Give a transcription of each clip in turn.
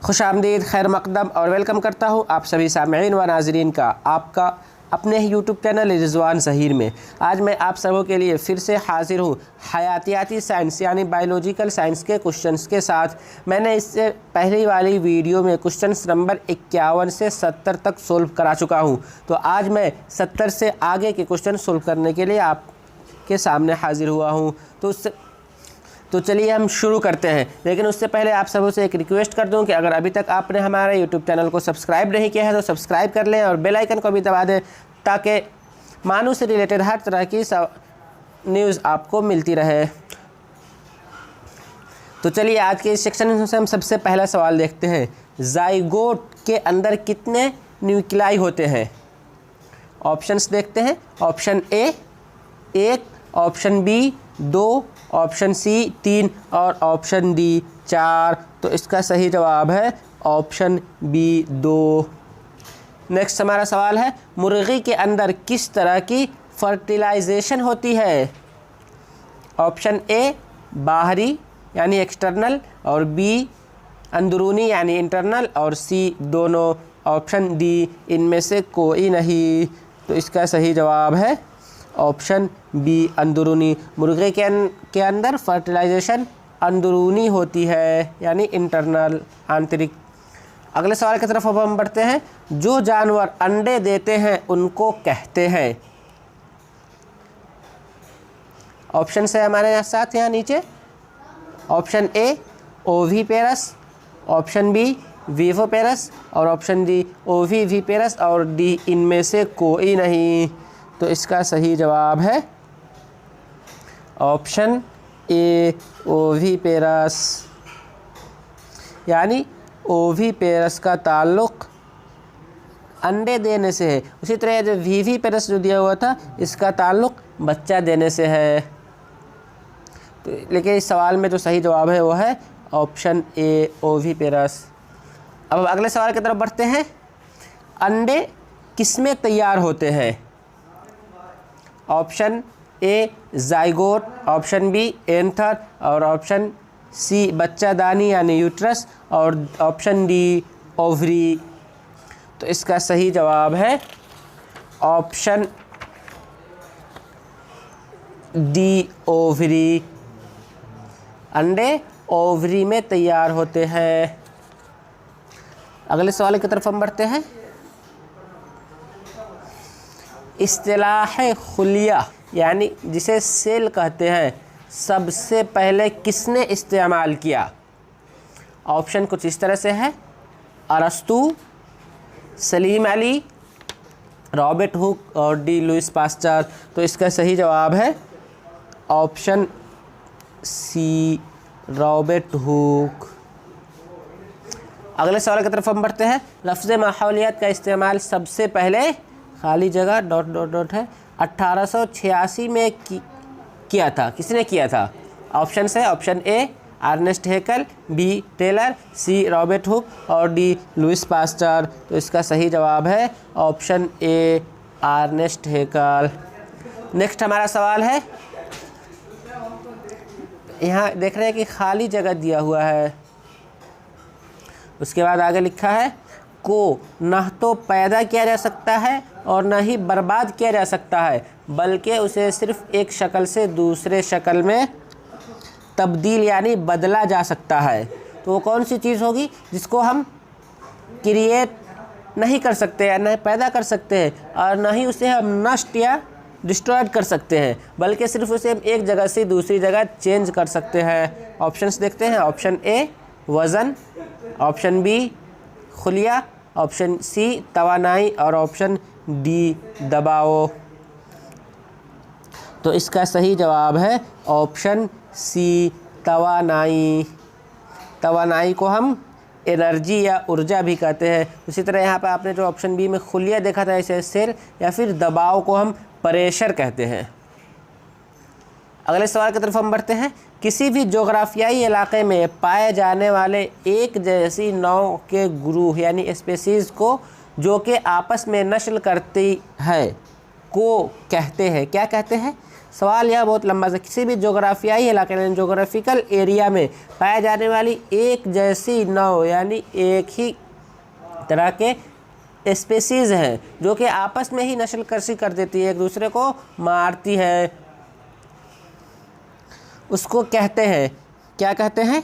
खुशामदीद, खैर मकदम और वेलकम करता हूँ आप सभी सामईन व नाज़रीन का आपका अपने ही यूट्यूब चैनल रिजवान ज़हीर में। आज मैं आप सबों के लिए फिर से हाज़िर हूँ हयातियाती साइंस यानी बायोलॉजिकल साइंस के क्वेश्चंस के साथ। मैंने इससे पहली वाली वीडियो में क्वेश्चंस नंबर 51 से 70 तक सोल्व करा चुका हूँ, तो आज मैं 70 से आगे के क्वेश्चन सोल्व करने के लिए आपके सामने हाज़िर हुआ हूँ। तो चलिए हम शुरू करते हैं, लेकिन उससे पहले आप सबों से एक रिक्वेस्ट कर दूं कि अगर अभी तक आपने हमारे यूट्यूब चैनल को सब्सक्राइब नहीं किया है तो सब्सक्राइब कर लें और बेल आइकन को भी दबा दें ताकि मानव से रिलेटेड हर तरह की न्यूज़ आपको मिलती रहे। तो चलिए आज के इस सेक्शन से हम सबसे पहला सवाल देखते हैं। ज़ाइगोट के अंदर कितने न्यूक्लियाई होते हैं? ऑप्शंस देखते हैं। Option A 1, option B 2, option C 3 और ऑप्शन डी 4। तो इसका सही जवाब है ऑप्शन बी 2। नेक्स्ट हमारा सवाल है, मुर्गी के अंदर किस तरह की फर्टिलाइजेशन होती है? ऑप्शन ए बाहरी यानी एक्सटर्नल और बी अंदरूनी यानी इंटरनल और सी दोनों। ऑप्शन डी इनमें से कोई नहीं। तो इसका सही जवाब है ऑप्शन बी अंदरूनी। मुर्गे के अंदर फर्टिलाइजेशन अंदरूनी होती है यानी इंटरनल, आंतरिक। अगले सवाल की तरफ अब हम बढ़ते हैं। जो जानवर अंडे देते हैं उनको कहते हैं? ऑप्शन है हमारे साथ यहाँ नीचे। Option A oviparous, option B viviparous और ऑप्शन डी ओवीविपेरस और डी इनमें से कोई नहीं। तो इसका सही जवाब है ऑप्शन ए ओवीपेरस, यानी ओवीपेरस का ताल्लुक़ अंडे देने से है। उसी तरह जो विविपेरस जो दिया हुआ था इसका ताल्लुक़ बच्चा देने से है। तो लेकिन इस सवाल में जो सही जवाब है वो है ऑप्शन ए ओवीपेरस। अब अगले सवाल की तरफ बढ़ते हैं। अंडे किसमें तैयार होते हैं? Option A zygote, option B anther और ऑप्शन सी बच्चादानी यानी यूट्रस और ऑप्शन डी ओवरी। तो इसका सही जवाब है ऑप्शन डी ओवरी। अंडे ओवरी में तैयार होते हैं। अगले सवाल की तरफ हम बढ़ते हैं। इस्तिलाह खुलिया यानी जिसे सेल कहते हैं सबसे पहले किसने इस्तेमाल किया? ऑप्शन कुछ इस तरह से है। अरस्तू, सलीम अली, रॉबर्ट हुक और डी लुइस पास्चर। तो इसका सही जवाब है ऑप्शन सी रॉबर्ट हुक। अगले सवाल की तरफ हम बढ़ते हैं। लफ्ज़ माहौलियात का इस्तेमाल सबसे पहले खाली जगह ... है 1886 में किया था। किसने किया था? ऑप्शन है। Option A Ernest Haeckel, B Taylor, C Robert Hooke और डी लुइस पास्चर। तो इसका सही जवाब है option A Ernest Haeckel. Next हमारा सवाल है, यहाँ देख रहे हैं कि खाली जगह दिया हुआ है, उसके बाद आगे लिखा है को न तो पैदा किया जा सकता है और न ही बर्बाद किया जा सकता है, बल्कि उसे सिर्फ एक शक्ल से दूसरे शक्ल में तब्दील यानी बदला जा सकता है। तो वो कौन सी चीज़ होगी जिसको हम क्रिएट नहीं कर सकते या न पैदा कर सकते हैं और न ही उसे हम नष्ट या डिस्ट्रॉयड कर सकते हैं, बल्कि सिर्फ उसे हम एक जगह से दूसरी जगह चेंज कर सकते हैं? ऑप्शंस देखते हैं। ऑप्शन ए वज़न, ऑप्शन बी खुलिया, ऑप्शन सी तवानाई और ऑप्शन डी दबाव। तो इसका सही जवाब है ऑप्शन सी तवानाई। तवानाई को हम एनर्जी या ऊर्जा भी कहते हैं। उसी तरह यहाँ पर आपने जो ऑप्शन बी में खुलिया देखा था इसे सेल, या फिर दबाव को हम प्रेशर कहते हैं। अगले सवाल की तरफ हम बढ़ते हैं। किसी भी जोग्राफियाई इलाके में पाए जाने वाले एक जैसी नौ के ग्रुप यानी स्पेसीज़ को जो कि आपस में नस्ल करती है को कहते हैं? क्या कहते हैं? सवाल यह बहुत लंबा सा, किसी भी जोग्राफियाई इलाके यानी जोग्राफिकल एरिया में पाए जाने वाली एक जैसी नौ यानी एक ही तरह के स्पेसीज़ हैं जो कि आपस में ही नस्ल कशी कर देती है, एक दूसरे को मारती है, उसको कहते हैं, क्या कहते हैं?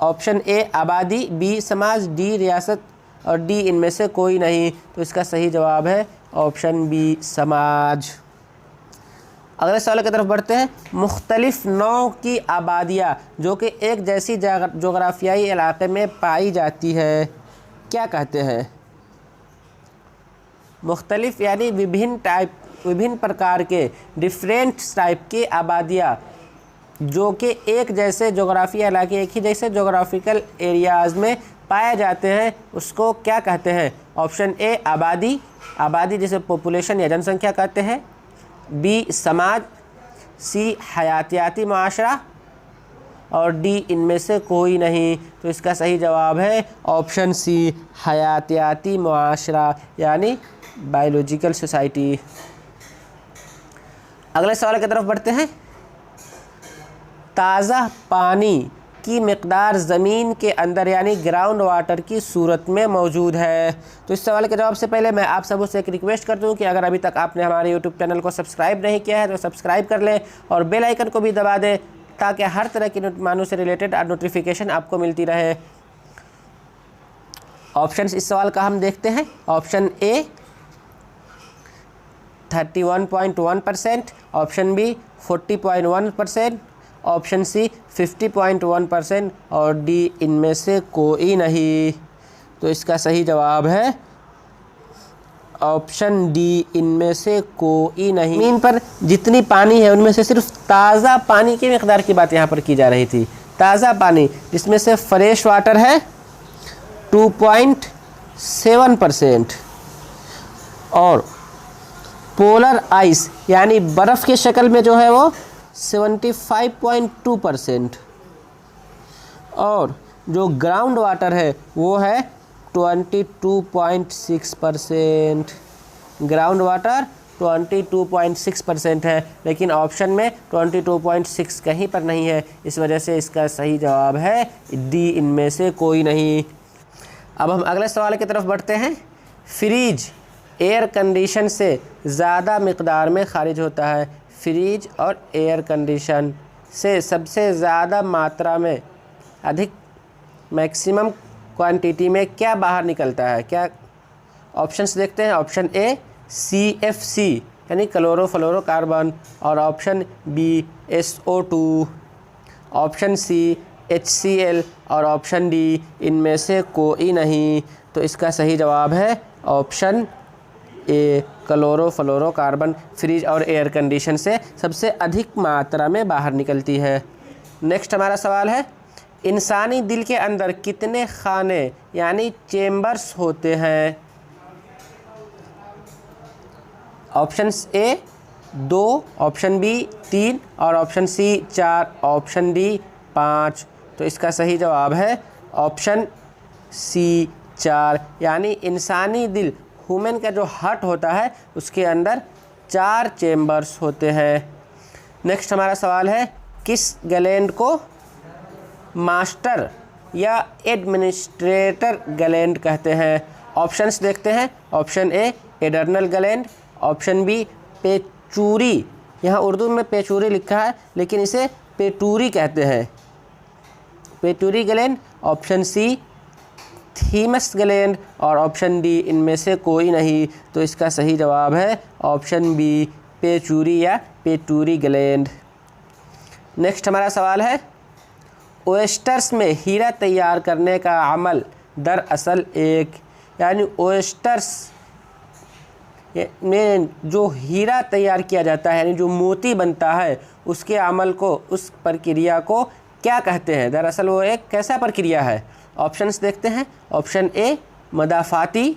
ऑप्शन ए आबादी, बी समाज, डी रियासत और डी इनमें से कोई नहीं। तो इसका सही जवाब है ऑप्शन बी समाज। अगले सवाल की तरफ बढ़ते हैं। मुख्तलिफ नौ की आबादियाँ जो कि एक जैसी जोग्राफियाई इलाके में पाई जाती है, क्या कहते हैं? मुख्तलिफ यानी विभिन्न प्रकार के डिफरेंट टाइप की आबादियाँ जो कि एक जैसे जोग्राफिया इलाके, एक ही जैसे जोग्राफिकल एरियाज़ में पाए जाते हैं, उसको क्या कहते हैं? ऑप्शन ए आबादी, आबादी जिसे पॉपुलेशन या जनसंख्या कहते हैं, बी समाज, सी हयातियाती माशरा और डी इनमें से कोई नहीं। तो इसका सही जवाब है ऑप्शन सी हयातियाती माशरा यानी बायोलॉजिकल सोसाइटी। अगले सवाल की तरफ बढ़ते हैं। ताज़ा पानी की मिक़दार ज़मीन के अंदर यानी ग्राउंड वाटर की सूरत में मौजूद है। तो इस सवाल के जवाब से पहले मैं आप सबों से एक रिक्वेस्ट करता हूँ कि अगर अभी तक आपने हमारे यूट्यूब चैनल को सब्सक्राइब नहीं किया है तो सब्सक्राइब कर लें और बेल आइकन को भी दबा दें ताकि हर तरह की मानों से रिलेटेड नोटिफिकेशन आपको मिलती रहे। ऑप्शंस इस सवाल का हम देखते हैं। Option A 31.1%, option B 40.1%, option C 50.1% और डी इनमें से कोई नहीं। तो इसका सही जवाब है ऑप्शन डी इनमें से कोई नहीं। ज़मीन पर जितनी पानी है उनमें से सिर्फ ताज़ा पानी की मिक़दार की बात यहाँ पर की जा रही थी। ताज़ा पानी जिसमें से फ्रेश वाटर है 2.7% और पोलर आइस यानी बर्फ़ की शक्ल में जो है वो 75.2% और जो ग्राउंड वाटर है वो है 22.6%। ग्राउंड वाटर 22.6% है, लेकिन ऑप्शन में 22.6 कहीं पर नहीं है, इस वजह से इसका सही जवाब है डी इनमें से कोई नहीं। अब हम अगले सवाल की तरफ बढ़ते हैं। फ्रिज एयर कंडीशन से ज़्यादा मिक़दार में खारिज होता है। फ्रिज और एयर कंडीशन से सबसे ज़्यादा मात्रा में अधिक मैक्सिमम क्वांटिटी में क्या बाहर निकलता है? क्या ऑप्शंस देखते हैं। ऑप्शन ए CFC यानी क्लोरोफ्लोरोकार्बन और option B SO2, option C HCl और ऑप्शन डी इनमें से कोई नहीं। तो इसका सही जवाब है ऑप्शन ए क्लोरोफ्लोरोकार्बन फ्रिज और एयर कंडीशन से सबसे अधिक मात्रा में बाहर निकलती है। नेक्स्ट हमारा सवाल है। इंसानी दिल के अंदर कितने खाने यानी चेम्बर्स होते हैं? ऑप्शन ए 2, ऑप्शन बी 3 और ऑप्शन सी 4, ऑप्शन डी 5। तो इसका सही जवाब है ऑप्शन सी 4 यानी इंसानी दिल ह्यूमन का जो हार्ट होता है उसके अंदर 4 चेम्बर्स होते हैं। नेक्स्ट हमारा सवाल है। किस ग्लैंड को मास्टर या एडमिनिस्ट्रेटर ग्लैंड कहते हैं? ऑप्शंस देखते हैं। Option A adrenal gland, option B pituitary, यहाँ उर्दू में पेचूरी लिखा है लेकिन इसे पेटूरी कहते हैं, पेटूरी ग्लैंड, ऑप्शन सी थीमस ग्लैंड और ऑप्शन डी इनमें से कोई नहीं। तो इसका सही जवाब है ऑप्शन बी पेचूरी या पेटूरी ग्लैंड। नेक्स्ट हमारा सवाल है। ओएस्टर्स में हीरा तैयार करने का अमल दरअसल एक यानी ओएस्टर्स में जो हीरा तैयार किया जाता है यानी जो मोती बनता है उसके अमल को, उस प्रक्रिया को क्या कहते हैं? दरअसल वो एक कैसा प्रक्रिया है? ऑप्शंस देखते हैं। ऑप्शन ए मदाफ़ाती,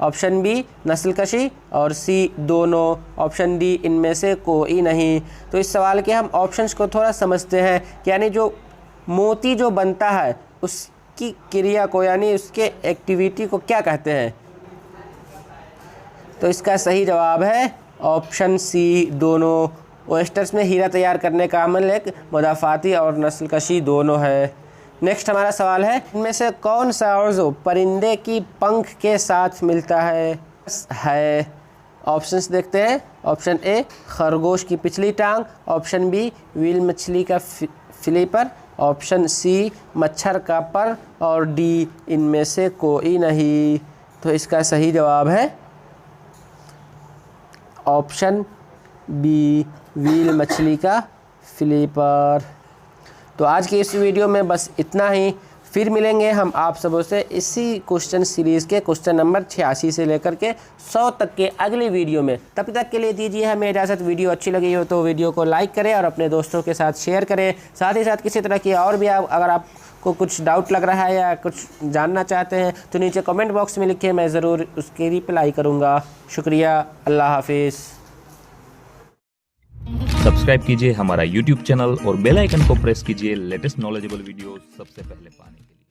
ऑप्शन बी नस्लकशी और सी दोनों, ऑप्शन डी इनमें से कोई नहीं। तो इस सवाल के हम ऑप्शंस को थोड़ा समझते हैं। यानी जो मोती जो बनता है उसकी क्रिया को यानी उसके एक्टिविटी को क्या कहते हैं? तो इसका सही जवाब है ऑप्शन सी दोनों। ओयस्टर्स में हीरा तैयार करने का अमल एक मुदाफ़ाती और नस्लकशी दोनों है। नेक्स्ट हमारा सवाल है, इनमें से कौन सा उज़्व परिंदे की पंख के साथ मिलता है। ऑप्शंस देखते हैं। ऑप्शन ए खरगोश की पिछली टांग, ऑप्शन बी व्हेल मछली का फ्लिपर, ऑप्शन सी मच्छर का पर, और डी इनमें से कोई नहीं। तो इसका सही जवाब है ऑप्शन बी व्हेल मछली का फ्लिपर। तो आज की इस वीडियो में बस इतना ही। फिर मिलेंगे हम आप सबों से इसी क्वेश्चन सीरीज़ के क्वेश्चन नंबर 86 से लेकर के 100 तक के अगली वीडियो में। तब तक के लिए दीजिए हमें इजाज़त। वीडियो अच्छी लगी हो तो वीडियो को लाइक करें और अपने दोस्तों के साथ शेयर करें। साथ ही साथ किसी तरह की और भी अगर आपको कुछ डाउट लग रहा है या कुछ जानना चाहते हैं तो नीचे कमेंट बॉक्स में लिखिए, मैं ज़रूर उसकी रिप्लाई करूँगा। शुक्रिया, अल्लाह हाफिज़। सब्सक्राइब कीजिए हमारा YouTube चैनल और बेल आइकन को प्रेस कीजिए लेटेस्ट नॉलेजेबल वीडियो सबसे पहले पाने के लिए।